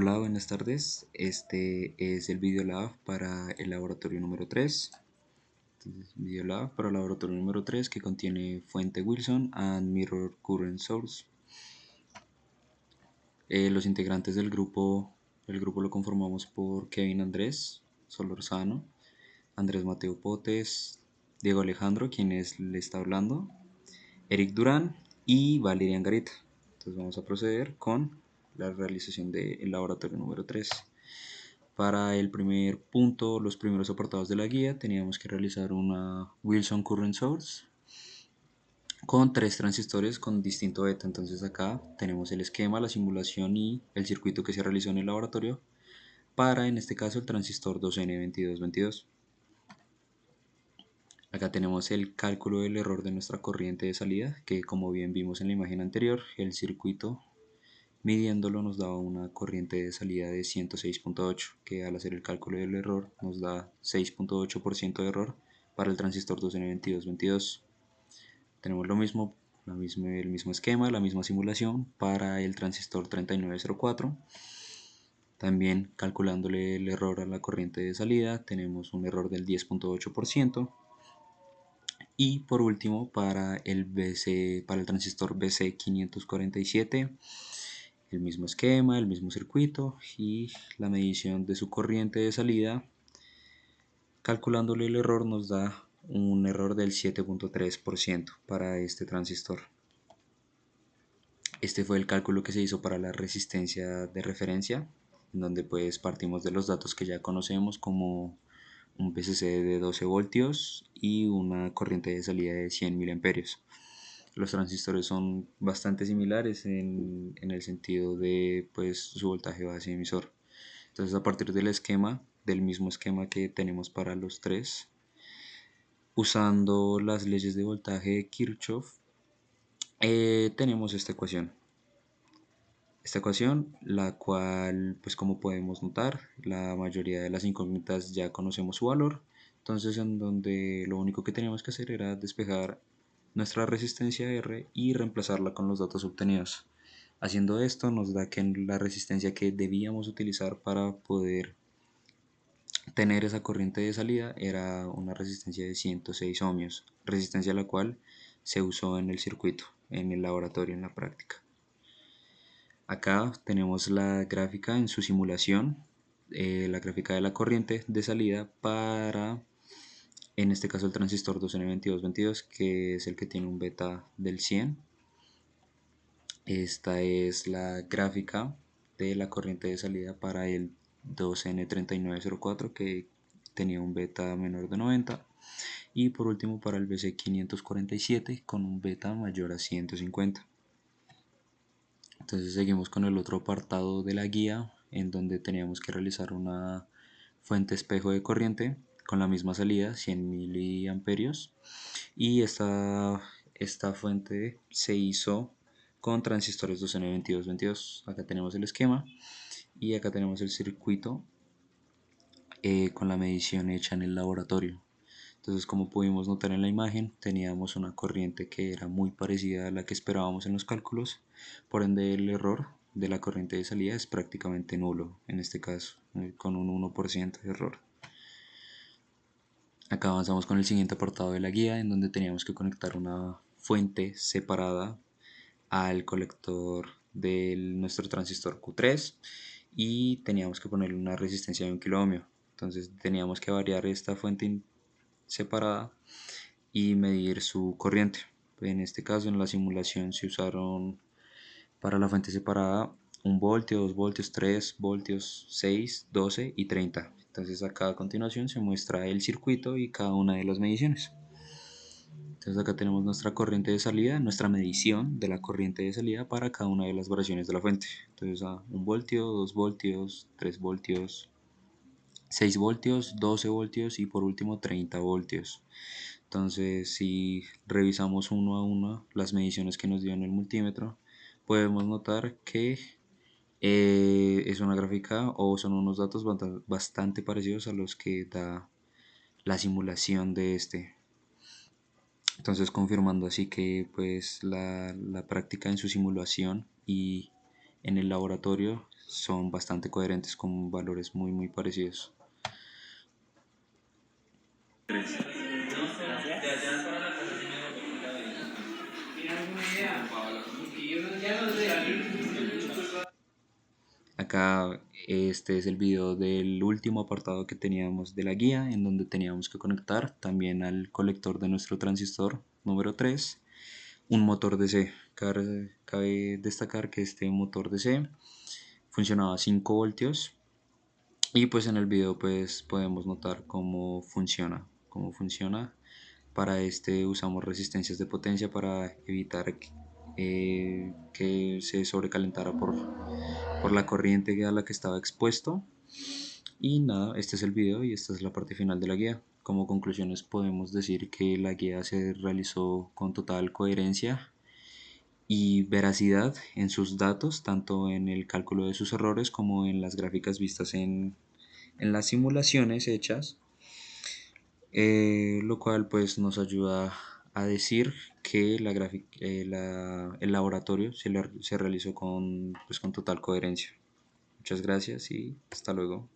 Hola, buenas tardes. Este es el Videolab para el laboratorio número 3. Entonces, Videolab para el laboratorio número 3 que contiene fuente Wilson and Mirror Current Source. Los integrantes el grupo lo conformamos por Kevin Andrés Solorzano, Andrés Mateo Potes, Diego Alejandro, le está hablando, Eric Durán y Valeria Angarita. Entonces vamos a proceder con la realización del laboratorio número 3. Para el primer punto, los primeros apartados de la guía, teníamos que realizar una Wilson Current Source con tres transistores con distinto beta. Entonces acá tenemos el esquema, la simulación y el circuito que se realizó en el laboratorio para, en este caso, el transistor 2N2222. Acá tenemos el cálculo del error de nuestra corriente de salida, que como bien vimos en la imagen anterior, el circuito midiéndolo nos daba una corriente de salida de 106.8, que al hacer el cálculo del error nos da 6.8% de error para el transistor 2N2222. Tenemos el mismo esquema, la misma simulación para el transistor 3904. También calculándole el error a la corriente de salida, tenemos un error del 10.8%. Y por último, para el transistor BC547, el mismo esquema, el mismo circuito y la medición de su corriente de salida. Calculándole el error nos da un error del 7.3% para este transistor. Este fue el cálculo que se hizo para la resistencia de referencia, en donde pues partimos de los datos que ya conocemos como un PCC de 12 voltios y una corriente de salida de 100 miliamperios. Los transistores son bastante similares en el sentido de pues, su voltaje base emisor. Entonces, a partir del mismo esquema que tenemos para los tres, usando las leyes de voltaje de Kirchhoff, tenemos esta ecuación. Esta ecuación, la cual, pues como podemos notar, la mayoría de las incógnitas ya conocemos su valor. Entonces, en donde lo único que teníamos que hacer era despejar nuestra resistencia R y reemplazarla con los datos obtenidos. Haciendo esto nos da que la resistencia que debíamos utilizar para poder tener esa corriente de salida era una resistencia de 106 ohmios, resistencia la cual se usó en el circuito, en el laboratorio, en la práctica. Acá tenemos la gráfica en su simulación, la gráfica de la corriente de salida para, en este caso, el transistor 2N2222, que es el que tiene un beta del 100. Esta es la gráfica de la corriente de salida para el 2N3904, que tenía un beta menor de 90. Y por último para el BC547 con un beta mayor a 150. Entonces seguimos con el otro apartado de la guía, en donde teníamos que realizar una fuente espejo de corriente con la misma salida, 100 miliamperios. Y esta fuente se hizo con transistores 2N2222. Acá tenemos el esquema y acá tenemos el circuito con la medición hecha en el laboratorio. Entonces, como pudimos notar en la imagen, teníamos una corriente que era muy parecida a la que esperábamos en los cálculos, por ende el error de la corriente de salida es prácticamente nulo, en este caso, con un 1% de error. Acá avanzamos con el siguiente apartado de la guía, en donde teníamos que conectar una fuente separada al colector de nuestro transistor Q3 y teníamos que ponerle una resistencia de 1 kilo ohmio. Entonces teníamos que variar esta fuente separada y medir su corriente. En este caso, en la simulación se usaron para la fuente separada 1 voltio, 2 voltios, 3 voltios, 6, 12 y 30. Entonces acá a continuación se muestra el circuito y cada una de las mediciones. Entonces acá tenemos nuestra corriente de salida, nuestra medición de la corriente de salida para cada una de las variaciones de la fuente. Entonces a 1 voltio, 2 voltios, 3 voltios, 6 voltios, 12 voltios y por último 30 voltios. Entonces, si revisamos uno a uno las mediciones que nos dio en el multímetro, podemos notar que es una gráfica o son unos datos bastante parecidos a los que da la simulación de este. Entonces, confirmando así que pues la práctica en su simulación y en el laboratorio son bastante coherentes con valores muy parecidos. Acá este es el video del último apartado que teníamos de la guía, en donde teníamos que conectar también al colector de nuestro transistor número 3 un motor DC. Cabe destacar que este motor DC funcionaba a 5 voltios y pues en el video pues podemos notar cómo funciona. Para este usamos resistencias de potencia para evitar que se sobrecalentara por la corriente a la que estaba expuesto. Y nada, este es el video y esta es la parte final de la guía. Como conclusiones podemos decir que la guía se realizó con total coherencia y veracidad en sus datos, tanto en el cálculo de sus errores como en las gráficas vistas en las simulaciones hechas, lo cual pues nos ayuda a decir que el laboratorio se realizó con total coherencia. Muchas gracias y hasta luego.